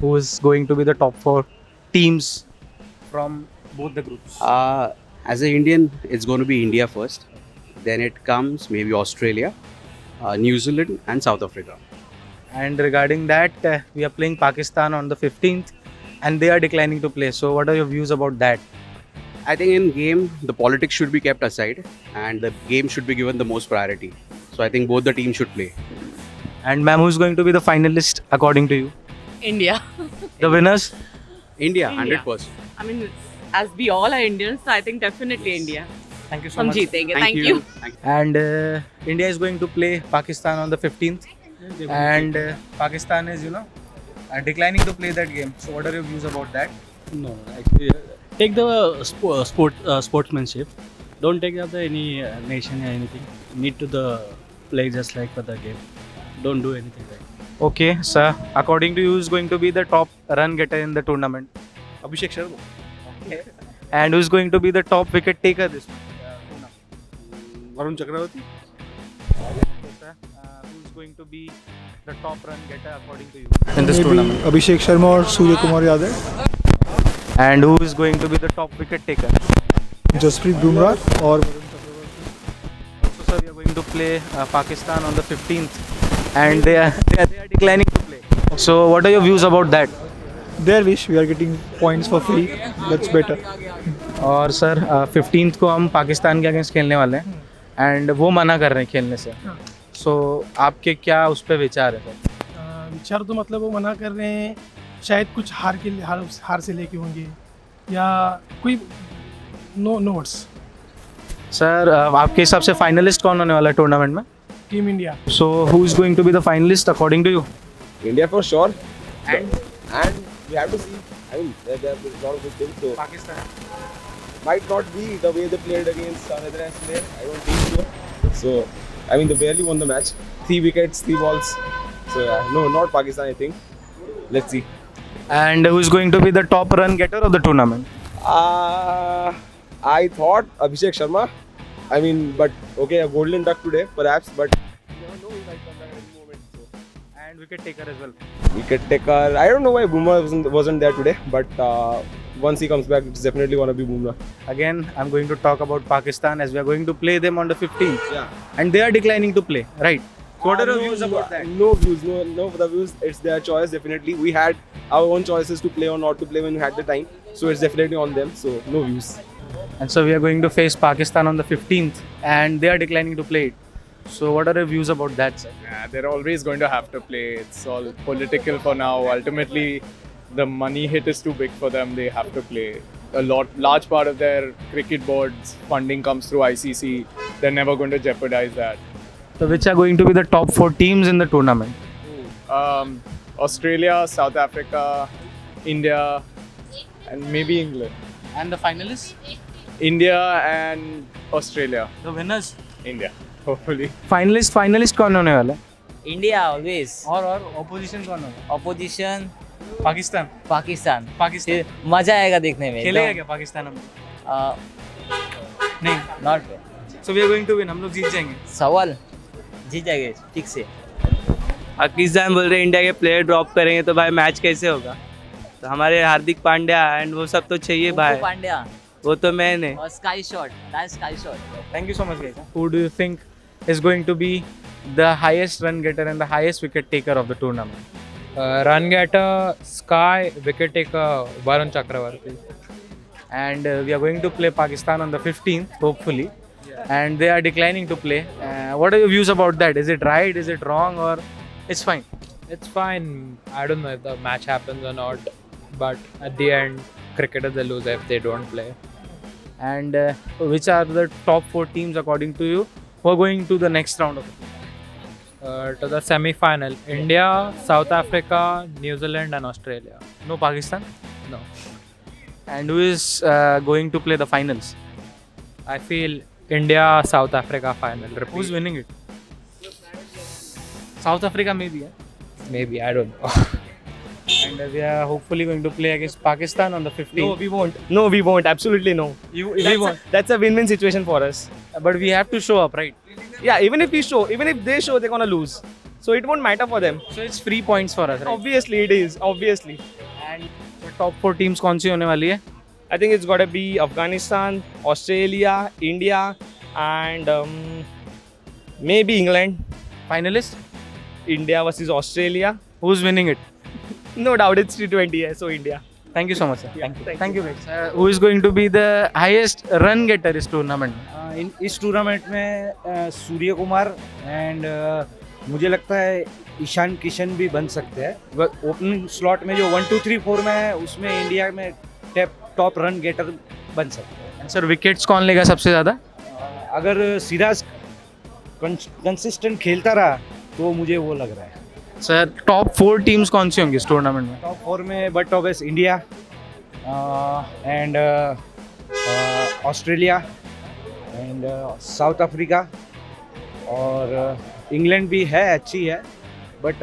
who is going to be the top four teams from both the groups? As an Indian, it's going to be India first. Then it comes maybe Australia, New Zealand, and South Africa. And regarding that, we are playing Pakistan on the 15th, and they are declining to play. So, what are your views about that? I think in game, the politics should be kept aside, and the game should be given the most priority. So I think both the teams should play. And ma'am, who's going to be the finalist according to you? India. The winners? India, India. 100%. I mean, as we all are Indians, so I think definitely India. Thank you so हम much. जीतेंगे. Thank you. And India is going to play Pakistan on the 15th, and Pakistan is, declining to play that game. So, what are your views about that? No, actually, take the sportsmanship. Don't take up the any nation or anything. Need to the play just like for the game. Don't do anything like. Okay, sir. According to you, who's going to be the top run getter in the tournament? Abhishek Sharma. Okay. And who's going to be the top wicket taker this month? Varun Chakravarti. Okay, sir. Who's going to be the top run getter according to you in this Maybe tournament? Abhishek Sharma or Surya Kumar Yadav. And who is going to be the top wicket taker? Jasprit Bumrah or Also, sir, we are going to play Pakistan on the 15th, and they are declining to play. So, what are your views about that? their wish. We are getting points for free. That's better. और sir 15th को हम पाकिस्तान के against खेलने वाले हैं, and वो मना कर रहे हैं खेलने से. सो आपके क्या उस पर विचार है सर? विचार तो मतलब वो मना कर रहे हैं, शायद कुछ हार से लेके होंगे या कोई नो नोट्स. सर आपके हिसाब से फाइनलिस्ट कौन होने वाला है टूर्नामेंट में? Team India. So who is going to be the finalist according to you? India for sure. And We have to see. I mean, there are a lot of good things. So Pakistan. might not be the way they played against Netherlands today. I don't think so. So I mean, they barely won the match. 3 wickets, 3 balls. So yeah, no, not Pakistan. I think. Let's see. And who is going to be the top run getter of the tournament? I thought Abhishek Sharma. I mean, but okay, a golden duck today, perhaps. But you never know, he might come back at any moment. So. And wicket taker as well. Wicket taker. I don't know why Bumrah wasn't there today, but once he comes back, it's definitely gonna be Bumrah. Again, I'm going to talk about Pakistan as we are going to play them on the 15th. Yeah. And they are declining to play, right? So what are your views about that? No views, no for the views. It's their choice, definitely. We had our own choices to play or not to play when we had the time. So it's definitely on them. So no views. And so we are going to face Pakistan on the 15th, and they are declining to play it. So what are your views about that, sir? Yeah, they're always going to have to play. It's all political for now. Ultimately, the money hit is too big for them. They have to play. Large part of their cricket board's funding comes through ICC. They're never going to jeopardize that. So which are going to be the top 4 teams in the tournament? Australia, South Africa, India, and maybe England. And the finalists? India and Australia. The winners? India, hopefully. Finalist कौन होने वाला है? India always. और opposition कौन होगा? Opposition Pakistan. Pakistan. Pakistan. मजा आएगा देखने में. खेलेगा क्या पाकिस्तान हम? नहीं. Not. So we are going to win. हम लोग जीत जाएंगे. सवाल जीत जाएंगे ठीक से. पाकिस्तान बोल रहे इंडिया के प्लेयर ड्रॉप करेंगे तो भाई मैच कैसे होगा? तो हमारे हार्दिक पांड्या एंड वो सब तो चाहिए भाई. पांड्या वो तो मैन है. और sky shot. That's sky shot. Thank you so much, guys. Who do you think is going to be the highest run getter and the highest wicket taker of the tournament? Run getter Sky, wicket taker Varun Chakravarti. And we are going to play Pakistan on the 15th, hopefully. And they are declining to play. What are your views about that? Is it right? Is it wrong? Or it's fine? It's fine. I don't know if the match happens or not, but at the end, cricketers will lose if they don't play. And which are the top 4 teams according to you who are going to the next round of it? To the semi-final, India, South Africa, New Zealand, and Australia. No Pakistan? No, And who is going to play the finals? I feel India, South Africa final. Repeat. Who's winning it? South Africa maybe. Maybe, I don't know. And we are hopefully going to play against Pakistan on the 15th. No, we won't. No, we won't. Absolutely no. We won't. That's a win-win situation for us. But we have to show up, right? Yeah, even if they show, they're gonna lose. So it won't matter for them. So it's free points for us, right? Obviously it is. Obviously. And the top 4 teams कौन सी होने वाली है? I think it's got to be Afghanistan, Australia, India, and maybe England. Finalist? India versus Australia. Who's winning it? No doubt it's T20 है, so India. Thank you so much, sir. Yeah, Thank you. Who is going to be the highest run getter इस tournament में? इस tournament में Surya Kumar and मुझे लगता है ईशान किशन भी बन सकते हैं। ओपनिंग स्लॉट में जो 1 2 3 4 में है उसमें इंडिया में टॉप रन गेटर बन सकते हैं। सर विकेट्स कौन लेगा सबसे ज़्यादा? अगर सिराज कंसिस्टेंट खेलता रहा तो मुझे वो लग रहा है। सर टॉप 4 टीम्स कौन सी होंगी इस टूर्नामेंट में? टॉप 4 में but obvious India and Australia and south Africa और इंग्लैंड भी है, अच्छी है बट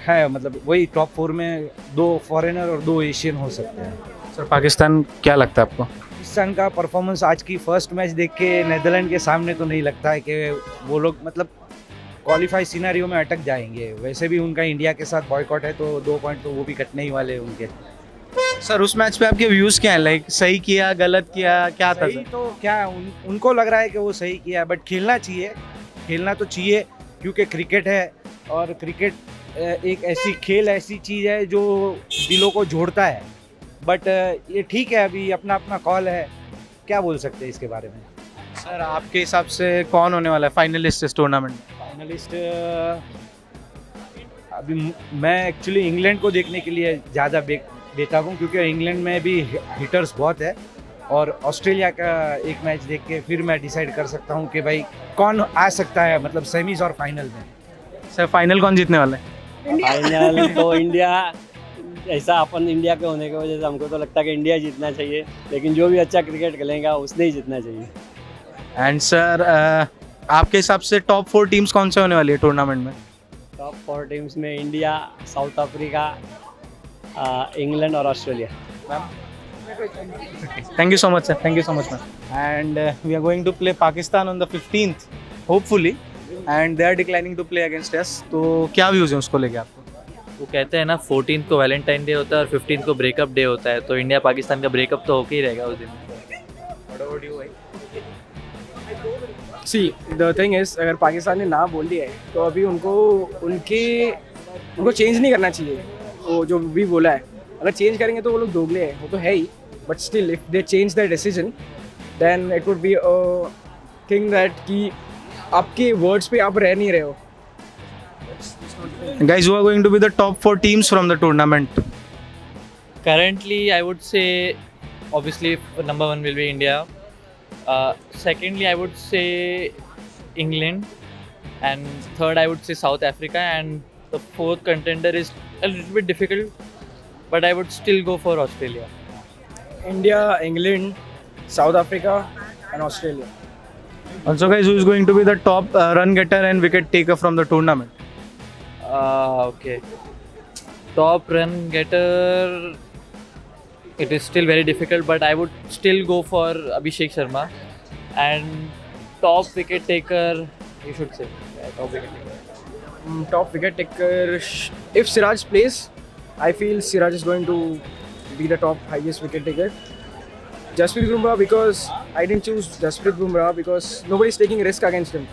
है मतलब वही टॉप 4 में 2 फॉरेनर और 2 एशियन हो सकते हैं। सर पाकिस्तान क्या लगता है आपको? पाकिस्तान का परफॉर्मेंस आज की फर्स्ट मैच देख के नेदरलैंड के सामने तो नहीं लगता है कि वो लोग मतलब क्वालिफाई सिनेरियो में अटक जाएंगे। वैसे भी उनका इंडिया के साथ बॉयकॉट है तो 2 पॉइंट तो वो भी कटने ही वाले हैं उनके। सर उस मैच पे आपके व्यूज़ क्या हैं? लाइक सही किया, गलत किया, क्या था? सही तो क्या उनको लग रहा है कि वो सही किया बट खेलना तो चाहिए क्योंकि क्रिकेट है और क्रिकेट एक ऐसी ऐसी चीज़ है जो दिलों को जोड़ता है। बट ये ठीक है, अभी अपना अपना कॉल है, क्या बोल सकते हैं इसके बारे में। सर आपके हिसाब से कौन होने वाला है फाइनलिस्ट इस टूर्नामेंट में? फाइनलिस्ट अभी मैं एक्चुअली इंग्लैंड को देखने के लिए ज़्यादा बेताब हूँ क्योंकि इंग्लैंड में भी हिटर्स बहुत है और ऑस्ट्रेलिया का एक मैच देख के फिर मैं डिसाइड कर सकता हूँ कि भाई कौन आ सकता है मतलब सेमीज और फाइनल में। सर फाइनल कौन जीतने वाला है? फाइनल तो इंडिया, ऐसा अपन इंडिया के होने की वजह से हमको तो लगता है कि इंडिया जीतना चाहिए, लेकिन जो भी अच्छा क्रिकेट खेलेगा उसने ही जीतना चाहिए। एंड सर आपके हिसाब से टॉप 4 टीम्स कौन से होने वाली है टूर्नामेंट में? टॉप 4 टीम्स में इंडिया, साउथ अफ्रीका, इंग्लैंड और Australia. Thank you so much, sir. Thank you so much, man. And we are going to play Pakistan on the 15th, hopefully. And they are declining to play against us. तो क्या views हैं उसको लेके आपको? वो कहते हैं ना 14th को वैलेंटाइन डे होता है और 15th को ब्रेकअप डे होता है, तो इंडिया पाकिस्तान का ब्रेकअप तो होके ही रहेगा उस दिन। सी द थिंग इज अगर पाकिस्तान ने ना बोल दिया है तो अभी उनको चेंज नहीं करना चाहिए। वो जो भी बोला है अगर चेंज करेंगे तो वो लोग दोगले हैं, वो तो है ही, but still if they change the decision then it would be a thing that कि आपके वर्ड्स पे आप रह नहीं रहे हो। Guys, who are going to be the top 4 teams from the tournament? Currently, I would say, obviously, number 1 will be India. Secondly, I would say England, and third, I would say South Africa, and the 4th contender is a little bit difficult, but I would still go for Australia. India, England, South Africa, and Australia. Also, guys, who is going to be the top run getter and wicket taker from the tournament? Okay. Top run getter, it is still very difficult, but I would still go for Abhishek Sharma. And top wicket taker, you should say. Yeah, top wicket taker. Top wicket taker, if Siraj plays, I feel Siraj is going to be the top highest wicket taker. Jasprit Bumrah, because I didn't choose Jasprit Bumrah because nobody's taking a risk against him.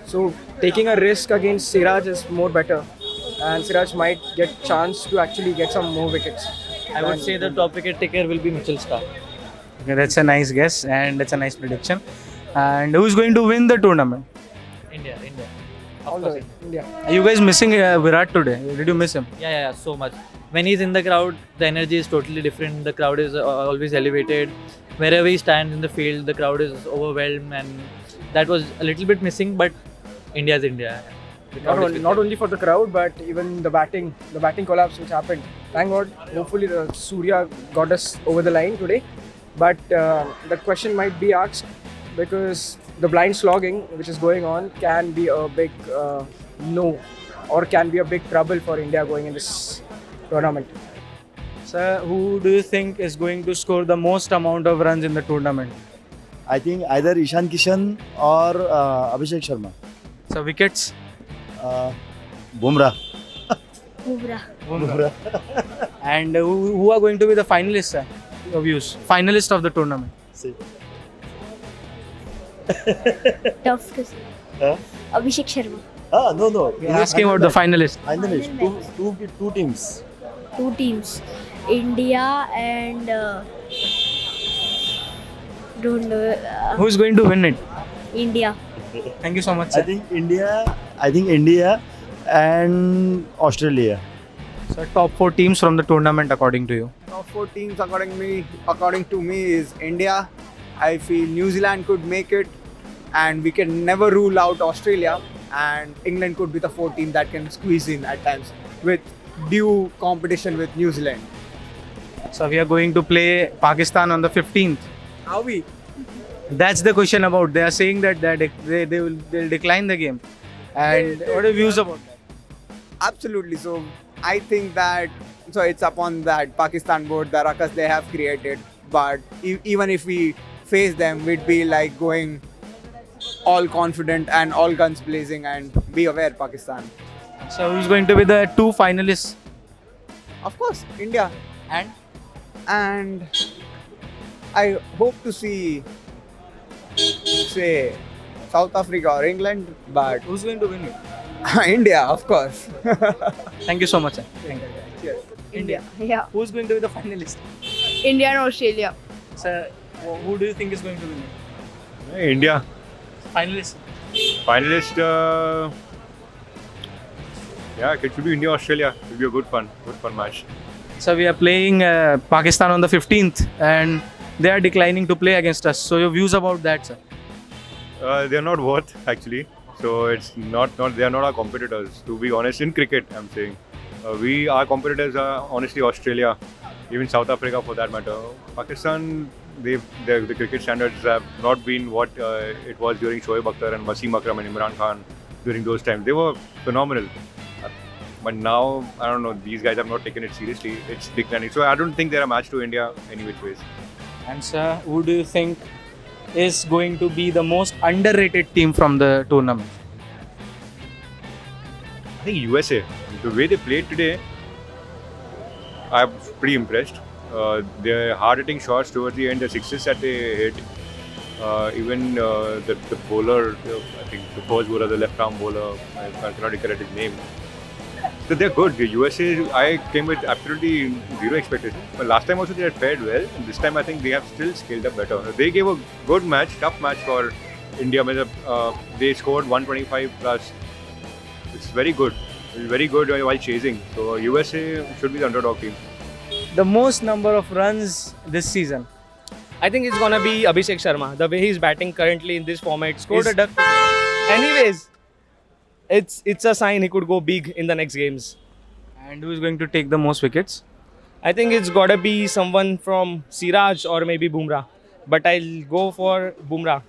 So taking a risk against Siraj is more better, and Siraj might get chance to actually get some more wickets. I would say the top wicket taker will be Mitchell Starc. Okay, that's a nice guess and that's a nice prediction. And who is going to win the tournament? India. All the way, India. Are you guys missing Virat today? Did you miss him? Yeah, so much. When he's in the crowd, the energy is totally different. The crowd is always elevated. Wherever he stands in the field, the crowd is overwhelmed, and that was a little bit missing. But India's India. Not only for the crowd, but even the batting collapse which happened. Thank God. Hopefully, the Surya got us over the line today. But the question might be asked because the blind slogging which is going on can be a big no, or can be a big trouble for India going in this tournament. Sir, who do you think is going to score the most amount of runs in the tournament? I think either Ishan Kishan or Abhishek Sharma. So wickets? Bumrah. Bumrah. And who are going to be the finalists, sir? Your views. Finalist of the tournament. See. Tough to say. Huh? Abhishek Sharma. No. We're asking about the finalists. Finalist. Two teams. Two teams. India and don't know. Who is going to win it? India. Thank you so much, I sir. think India and Australia. So top 4 teams from the tournament according to you. Top 4 teams according to me is India. I feel New Zealand could make it, and we can never rule out Australia, and England could be the 4th team that can squeeze in at times with due competition with New Zealand. So we are going to play Pakistan on the 15th. Are we? That's the question about. They are saying that they'll decline the game. And what are your views about that? Absolutely. So I think that it's upon that Pakistan board, the ruckus they have created. But even if we face them, we'd be like going all confident and all guns blazing, and be aware, Pakistan. So who's going to be the 2 finalists? Of course, India. And I hope to see, say, South Africa or England, but who's going to win it? India, of course. Thank you so much, sir. Thank you. Cheers. India. Yeah. Who's going to be the finalist? India and Australia. Sir, who do you think is going to win it? India. Finalist? Finalist, it should be India, Australia. It will be a good fun match. So we are playing Pakistan on the 15th, and they are declining to play against us. So your views about that, sir? They are not worth actually. So it's not they are not our competitors. To be honest, in cricket, I'm saying, our competitors are honestly Australia, even South Africa for that matter. Pakistan, the cricket standards have not been what it was during Shoaib Akhtar and Wasim Akram and Imran Khan during those times. They were phenomenal. But now, I don't know, these guys have not taken it seriously. It's declining. So I don't think they're a match to India any which ways. And sir, who do you think is going to be the most underrated team from the tournament? I think USA. The way they played today, I'm pretty impressed. Their hard-hitting shots towards the end, the sixes that they hit, even the bowler, I think the first bowler, the left-arm bowler, I cannot recollect his name. So they're good. The USA, I came with absolutely zero expectations. But last time also they had fared well. And this time I think they have still scaled up better. They gave a good match, tough match for India. They scored 125 plus. It's very good. It's very good while chasing. So USA should be the underdog team. The most number of runs this season? I think it's gonna be Abhishek Sharma. The way he's batting currently in this format. Scored a duck. Anyways, it's a sign he could go big in the next games. And who is going to take the most wickets? I think it's gotta be someone from Siraj or maybe Bumrah. But I'll go for Bumrah.